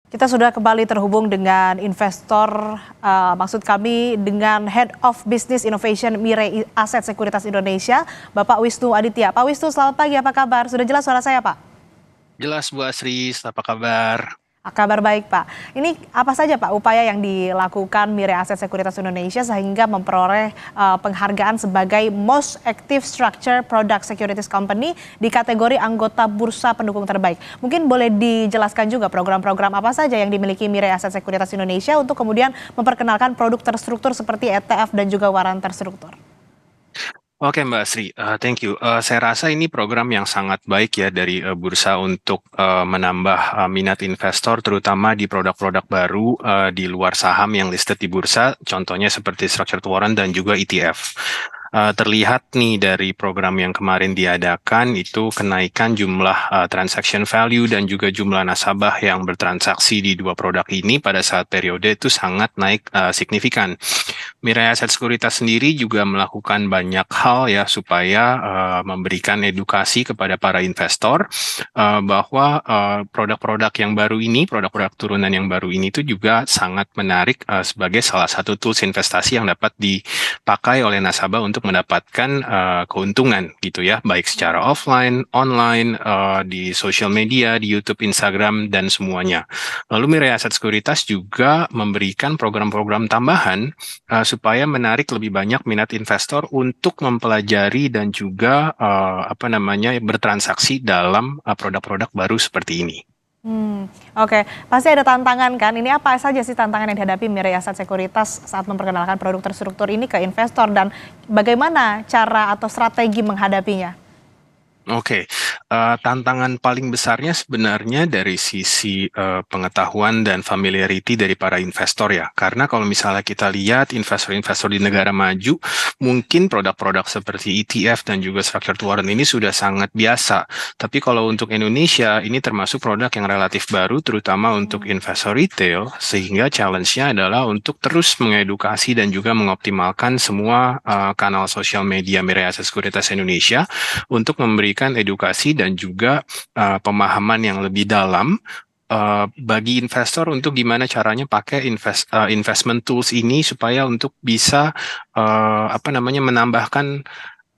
Kita sudah kembali terhubung dengan investor, maksud kami dengan Head of Business Innovation Mirai Aset Sekuritas Indonesia, Bapak Wisnu Aditya. Pak Wisnu, selamat pagi, apa kabar? Sudah jelas suara saya, Pak? Jelas Bu Asri, apa kabar? Kabar baik, Pak. Ini apa saja, Pak, upaya yang dilakukan Mirai Aset Sekuritas Indonesia sehingga memperoleh penghargaan sebagai Most Active Structure Product Securities Company di kategori anggota bursa pendukung terbaik. Mungkin boleh dijelaskan juga program-program apa saja yang dimiliki Mirai Aset Sekuritas Indonesia untuk kemudian memperkenalkan produk terstruktur seperti ETF dan juga waran terstruktur. Oke Mbak Asri, thank you. Saya rasa ini program yang sangat baik ya dari bursa untuk menambah minat investor terutama di produk-produk baru di luar saham yang listed di bursa, contohnya seperti structured warrant dan juga ETF. Terlihat nih dari program yang kemarin diadakan itu kenaikan jumlah transaction value dan juga jumlah nasabah yang bertransaksi di dua produk ini pada saat periode itu sangat naik signifikan. Mirai Aset Sekuritas sendiri juga melakukan banyak hal ya supaya memberikan edukasi kepada para investor bahwa produk-produk yang baru ini, produk-produk turunan yang baru ini itu juga sangat menarik sebagai salah satu tools investasi yang dapat dipakai oleh nasabah untuk mendapatkan keuntungan gitu ya, baik secara offline, online, di social media, di YouTube, Instagram, dan semuanya. Lalu Mirai Aset Sekuritas juga memberikan program-program tambahan supaya menarik lebih banyak minat investor untuk mempelajari dan juga bertransaksi dalam produk-produk baru seperti ini. Oke, pasti ada tantangan kan? Ini apa saja sih tantangan yang dihadapi Mirai Aset Sekuritas saat memperkenalkan produk terstruktur ini ke investor dan bagaimana cara atau strategi menghadapinya? Oke, tantangan paling besarnya sebenarnya dari sisi pengetahuan dan familiarity dari para investor ya. Karena kalau misalnya kita lihat investor-investor di negara maju, mungkin produk-produk seperti ETF dan juga structured warrant ini sudah sangat biasa. Tapi kalau untuk Indonesia, ini termasuk produk yang relatif baru, terutama untuk investor retail, sehingga challenge-nya adalah untuk terus mengedukasi dan juga mengoptimalkan semua kanal sosial media Mirai Aset Sekuritas Indonesia untuk memberikan edukasi dan juga pemahaman yang lebih dalam bagi investor untuk gimana caranya pakai investment tools ini supaya untuk bisa menambahkan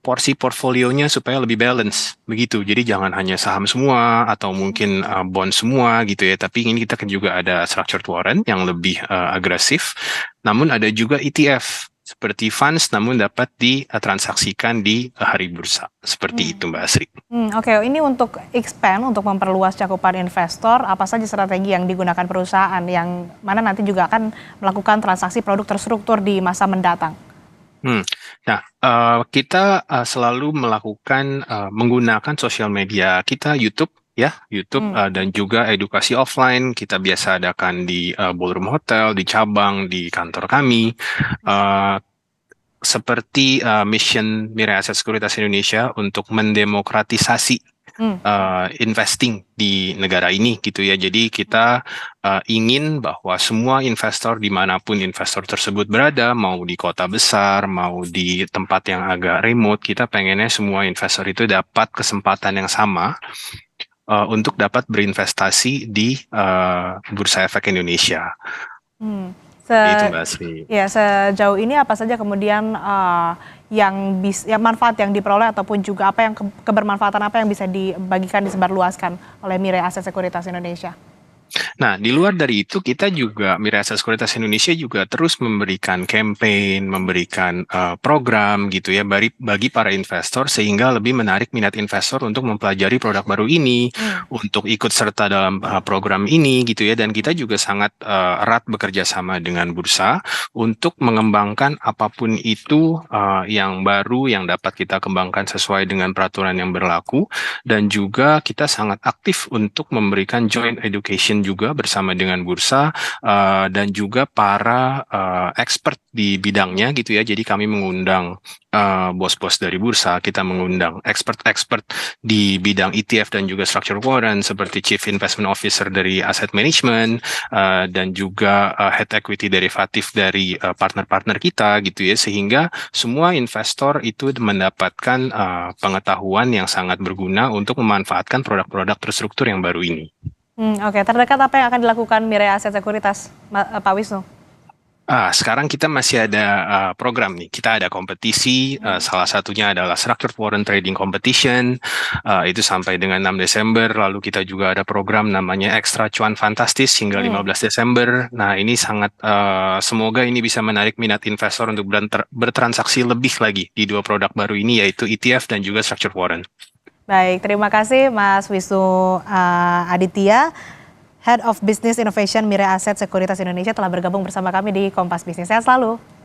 porsi portfolionya supaya lebih balance begitu. Jadi jangan hanya saham semua atau mungkin bond semua gitu ya. Tapi ini kita kan juga ada structured warrant yang lebih agresif. Namun ada juga ETF seperti funds namun dapat ditransaksikan di hari bursa. Seperti itu Mbak Asri. Oke, ini untuk expand, untuk memperluas cakupan investor, apa saja strategi yang digunakan perusahaan yang mana nanti juga akan melakukan transaksi produk terstruktur di masa mendatang? Nah, kita selalu melakukan menggunakan sosial media kita YouTube ya, YouTube dan juga edukasi offline kita biasa adakan di ballroom hotel, di cabang, di kantor kami. Seperti mission Mirai Aset Sekuritas Indonesia untuk mendemokratisasi investing di negara ini gitu ya. Jadi kita ingin bahwa semua investor dimanapun investor tersebut berada, mau di kota besar, mau di tempat yang agak remote, kita pengennya semua investor itu dapat kesempatan yang sama untuk dapat berinvestasi di Bursa Efek Indonesia. Itu Mbak Asri. Ya, sejauh ini apa saja kemudian yang manfaat yang diperoleh ataupun juga apa yang kebermanfaatan apa yang bisa dibagikan disebarluaskan oleh Mirai Aset Sekuritas Indonesia? Nah, di luar dari itu kita juga Mirai Aset Sekuritas Indonesia juga terus memberikan campaign, memberikan program gitu ya bagi para investor sehingga lebih menarik minat investor untuk mempelajari produk baru ini, untuk ikut serta dalam program ini gitu ya. Dan kita juga sangat erat bekerja sama dengan bursa untuk mengembangkan apapun itu yang baru yang dapat kita kembangkan sesuai dengan peraturan yang berlaku dan juga kita sangat aktif untuk memberikan joint education juga bersama dengan bursa dan juga para expert di bidangnya gitu ya. Jadi kami mengundang bos-bos dari bursa, kita mengundang expert-expert di bidang ETF dan juga structured warrant seperti Chief Investment Officer dari Asset Management dan juga Head Equity Derivative dari partner-partner kita gitu ya. Sehingga semua investor itu mendapatkan pengetahuan yang sangat berguna untuk memanfaatkan produk-produk terstruktur yang baru ini. Oke, terdekat apa yang akan dilakukan Mirai Aset Sekuritas, Pak Wisnu? Sekarang kita masih ada program nih. Kita ada kompetisi, salah satunya adalah Structured Warrant Trading Competition, itu sampai dengan 6 Desember. Lalu kita juga ada program namanya Extra Cuan Fantastis hingga 15 Desember. Nah, ini sangat, semoga ini bisa menarik minat investor untuk bertransaksi lebih lagi di dua produk baru ini, yaitu ETF dan juga Structured Warrant. Baik, terima kasih Mas Wisnu Aditya, Head of Business Innovation Mirai Aset Sekuritas Indonesia telah bergabung bersama kami di Kompas Bisnis. Sehat selalu.